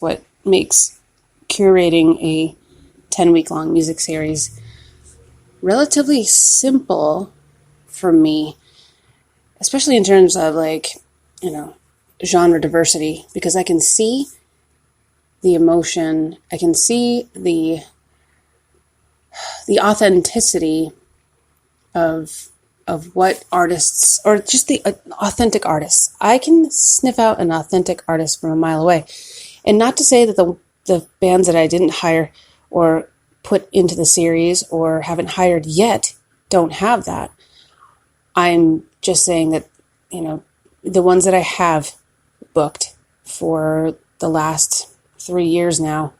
what makes curating a 10-week-long music series relatively simple for me, especially in terms of genre diversity, because I can see the emotion, I can see the authenticity of what artists, or just the authentic artists. I can sniff out an authentic artist from a mile away. And not to say that the bands that I didn't hire or put into the series or haven't hired yet don't have that. I'm just saying that, the ones that I have booked for the last 3 years now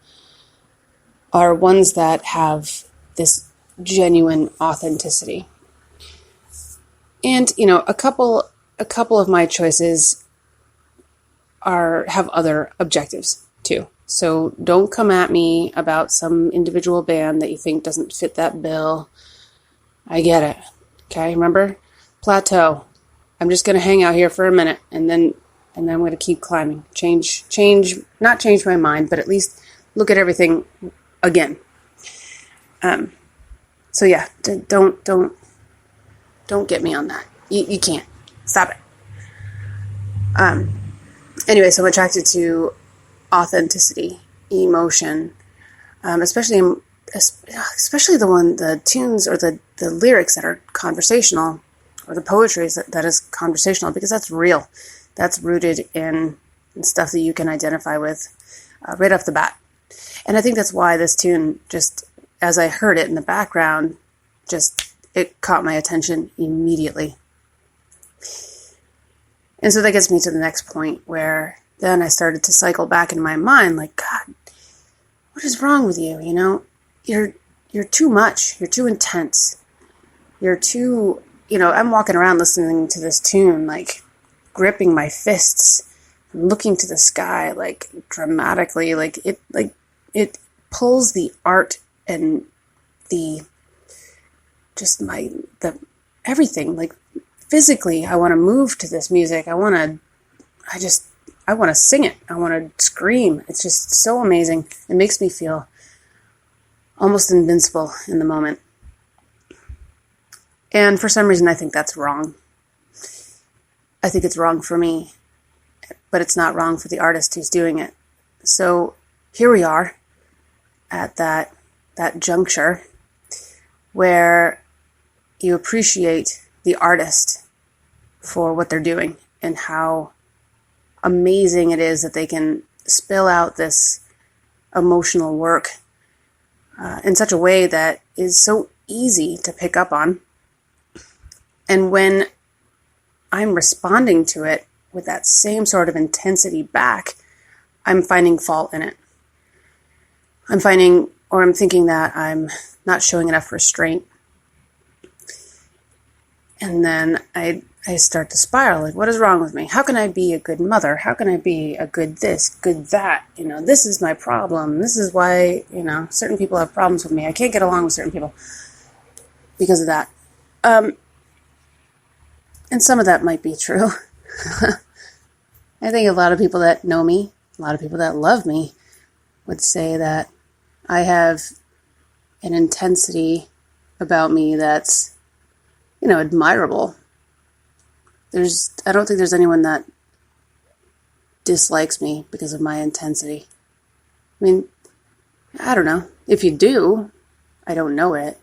are ones that have this genuine authenticity. And, a couple of my choices have other objectives too. So don't come at me about some individual band that you think doesn't fit that bill. I get it. Okay, remember? Plateau. I'm just going to hang out here for a minute and then I'm going to keep climbing. Not change my mind, but at least look at everything again. So yeah, don't get me on that. You can't. Stop it. Anyway, so I'm attracted to authenticity, emotion, especially the tunes or the lyrics that are conversational, or the poetry that is conversational, because that's real. That's rooted in stuff that you can identify with right off the bat. And I think that's why this tune, just as I heard it in the background, it caught my attention immediately. And so that gets me to the next point, where then I started to cycle back in my mind, like, God, what is wrong with you? You're too much. You're too intense. You're too, I'm walking around listening to this tune, like gripping my fists, looking to the sky, like dramatically, it pulls the art and everything, like physically. I want to move to this music. I want to sing it. I want to scream. It's just so amazing. It makes me feel almost invincible in the moment. And for some reason, I think that's wrong. I think it's wrong for me, but it's not wrong for the artist who's doing it. So here we are at that juncture where you appreciate the artist for what they're doing and how amazing it is that they can spill out this emotional work in such a way that is so easy to pick up on. And when I'm responding to it with that same sort of intensity back, I'm finding fault in it. I'm thinking that I'm not showing enough restraint. And then I start to spiral, like, what is wrong with me? How can I be a good mother? How can I be a good this, good that? This is my problem. This is why, certain people have problems with me. I can't get along with certain people because of that. And some of that might be true. I think a lot of people that know me, a lot of people that love me, would say that I have an intensity about me that's, admirable. I don't think there's anyone that dislikes me because of my intensity. I mean, I don't know. If you do, I don't know it.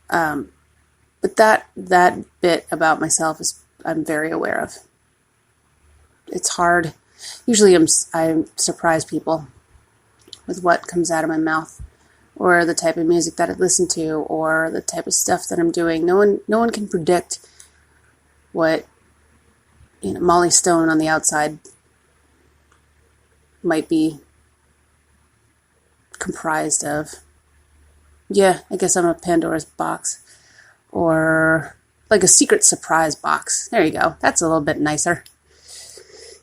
But that bit about myself I'm very aware of. It's hard. Usually I surprise people with what comes out of my mouth, or the type of music that I listen to, or the type of stuff that I'm doing. No one can predict what Molly Stone on the outside might be comprised of. Yeah, I guess I'm a Pandora's box, or like a secret surprise box. There you go. That's a little bit nicer.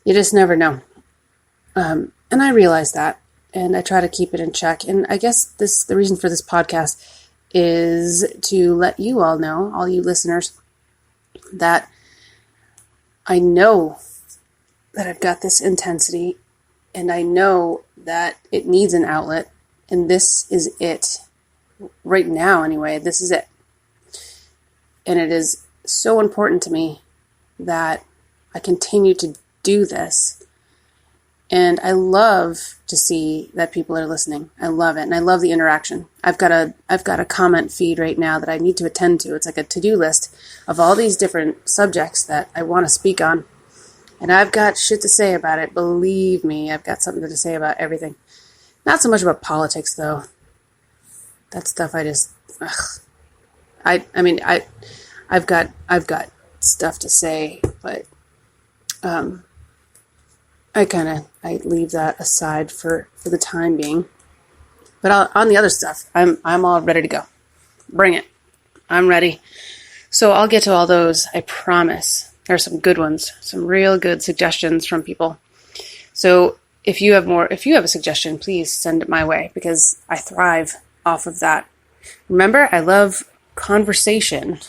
You just never know. And I realize that, and I try to keep it in check. And I guess the reason for this podcast is to let you all know, all you listeners, that I know that I've got this intensity And I know that it needs an outlet, and this is it. Right now, anyway, this is it. And it is so important to me that I continue to do this. And I love to see that people are listening. I love it. And I love the interaction. I've got a comment feed right now that I need to attend to. It's like a to-do list of all these different subjects that I want to speak on. And I've got shit to say about it. Believe me, I've got something to say about everything. Not so much about politics, though. That stuff I just, I've got stuff to say, but I leave that aside for the time being. But on the other stuff, I'm all ready to go. Bring it. I'm ready. So I'll get to all those, I promise. There are some good ones, some real good suggestions from people. So if you have a suggestion, please send it my way, because I thrive off of that. Remember, I love conversation,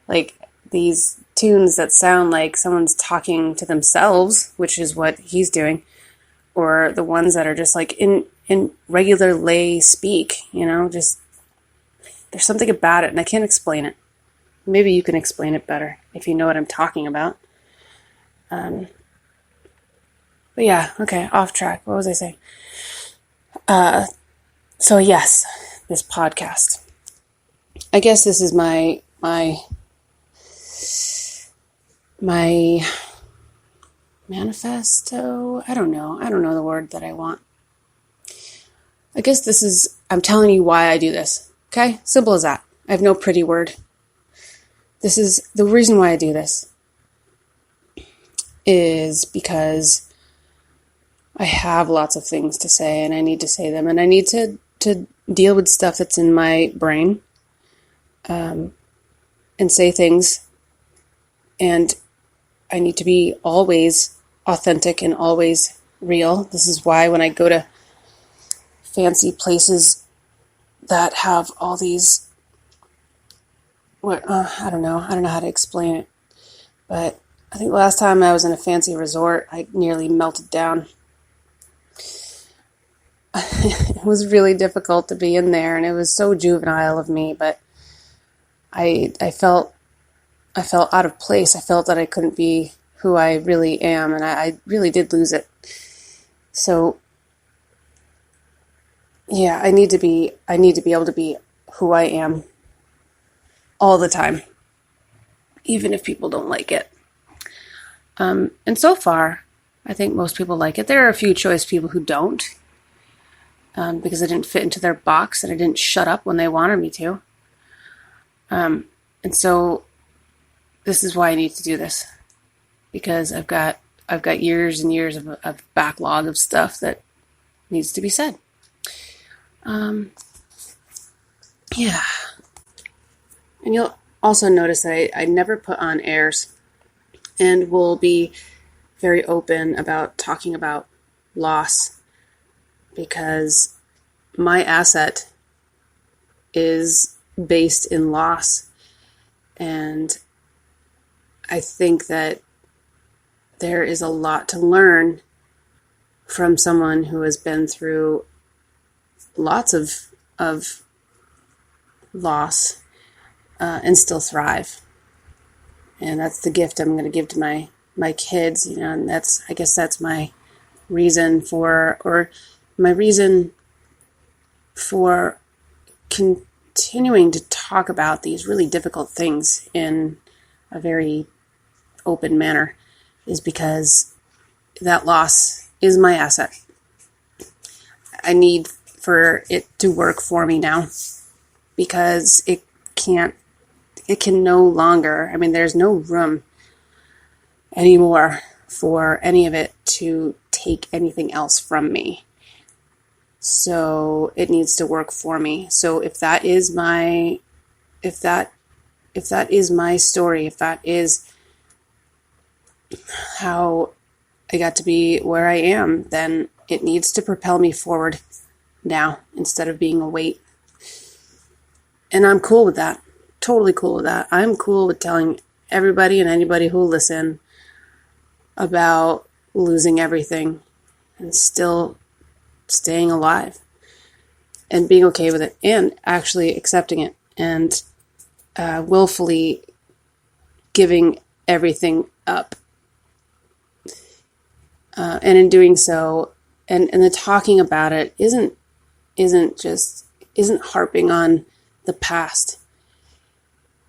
like these tunes that sound like someone's talking to themselves, which is what he's doing, or the ones that are just like in regular lay speak, just there's something about it, and I can't explain it. Maybe you can explain it better if you know what I'm talking about. But yeah, okay, off track. What was I saying? So yes, this podcast. I guess this is my manifesto. I don't know the word that I want. I guess I'm telling you why I do this. Okay? Simple as that. I have no pretty word. This is the reason why I do this is because I have lots of things to say, and I need to say them, and I need to deal with stuff that's in my brain, and say things, and I need to be always authentic and always real. This is why when I go to fancy places that have all these, I don't know how to explain it, but I think the last time I was in a fancy resort, I nearly melted down. It was really difficult to be in there, and it was so juvenile of me, but I felt out of place. I felt that I couldn't be who I really am, and I really did lose it. So yeah, I need to be able to be who I am all the time, even if people don't like it. And so far, I think most people like it. There are a few choice people who don't, because I didn't fit into their box and I didn't shut up when they wanted me to. And so this is why I need to do this, because I've got years and years of backlog of stuff that needs to be said. Yeah. And you'll also notice that I never put on airs, and will be very open about talking about loss, because my asset is based in loss. And I think that there is a lot to learn from someone who has been through lots of loss, and still thrive. And that's the gift I'm going to give to my kids, and I guess that's my reason for continuing to talk about these really difficult things in a very open manner, is because that loss is my asset. I need for it to work for me now, because it can no longer, there's no room anymore for any of it to take anything else from me. So it needs to work for me. So if that is my story, if that is how I got to be where I am, then it needs to propel me forward now instead of being a weight. And I'm cool with that. Totally cool with that. I'm cool with telling everybody and anybody who will listen about losing everything. and still staying alive and being okay with it and actually accepting it and willfully giving everything up. And in doing so, and the talking about it isn't harping on the past.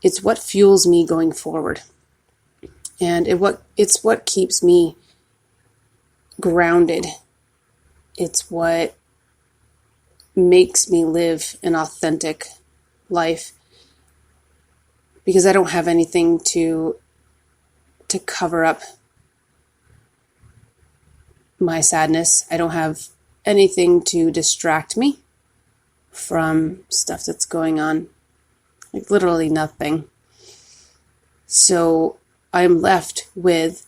It's what fuels me going forward. And it's what keeps me grounded. It's what makes me live an authentic life, because I don't have anything to cover up my sadness. I don't have anything to distract me from stuff that's going on. Like literally nothing. So I'm left with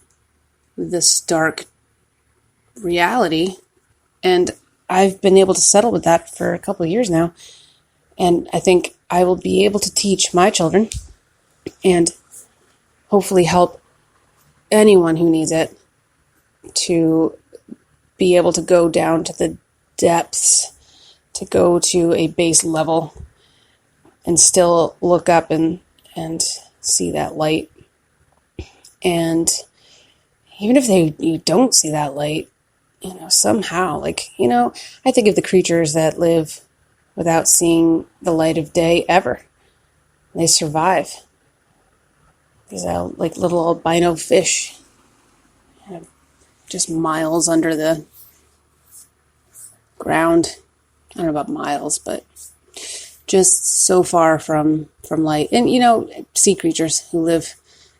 this stark reality, and I've been able to settle with that for a couple of years now. And I think I will be able to teach my children and hopefully help anyone who needs it to be able to go down to the depths, to go to a base level and still look up and see that light. And even if you don't see that light, somehow, I think of the creatures that live without seeing the light of day ever. They survive. These like little albino fish, just miles under the ground. I don't know about miles, but just so far from light. And, sea creatures who live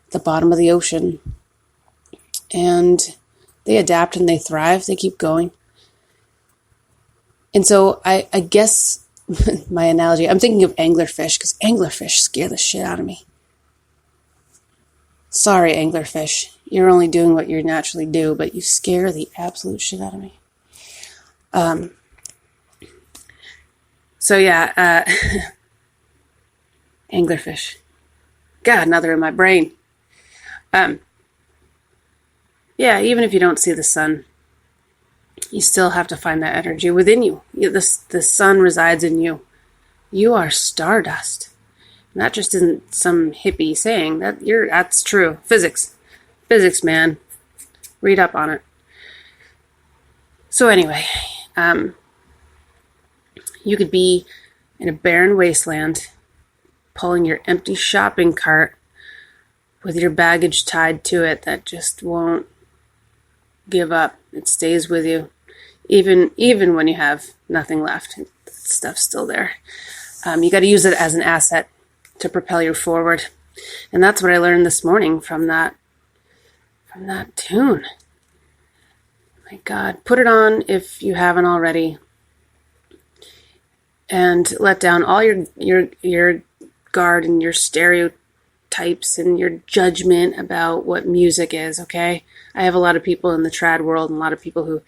at the bottom of the ocean. And they adapt and they thrive. They keep going. And so I guess my analogy, I'm thinking of anglerfish, because anglerfish scare the shit out of me. Sorry, anglerfish. You're only doing what you naturally do, but you scare the absolute shit out of me. So yeah, anglerfish. God, now they're in my brain. Yeah, even if you don't see the sun, you still have to find that energy within you. The sun resides in you. You are stardust. And that just isn't some hippie saying. That's true. Physics, man. Read up on it. So anyway, you could be in a barren wasteland, pulling your empty shopping cart with your baggage tied to it that just won't give up. It stays with you. Even when you have nothing left, stuff's still there. You got to use it as an asset to propel you forward. And that's what I learned this morning from that tune. My God, put it on if you haven't already, and let down all your guard and your stereotypes and your judgment about what music is. Okay, I have a lot of people in the trad world and a lot of people who,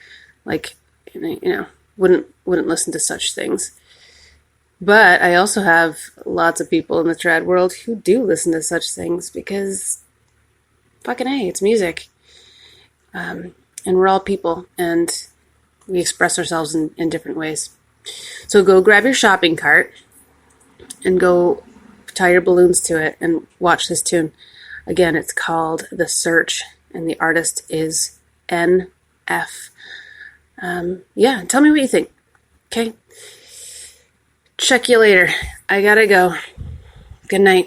wouldn't listen to such things. But I also have lots of people in the trad world who do listen to such things, because fucking A, it's music. And we're all people, and we express ourselves in different ways. So go grab your shopping cart and go tie your balloons to it and watch this tune. Again, it's called The Search, and the artist is NF. Yeah, tell me what you think. Okay? Check you later. I gotta go. Good night.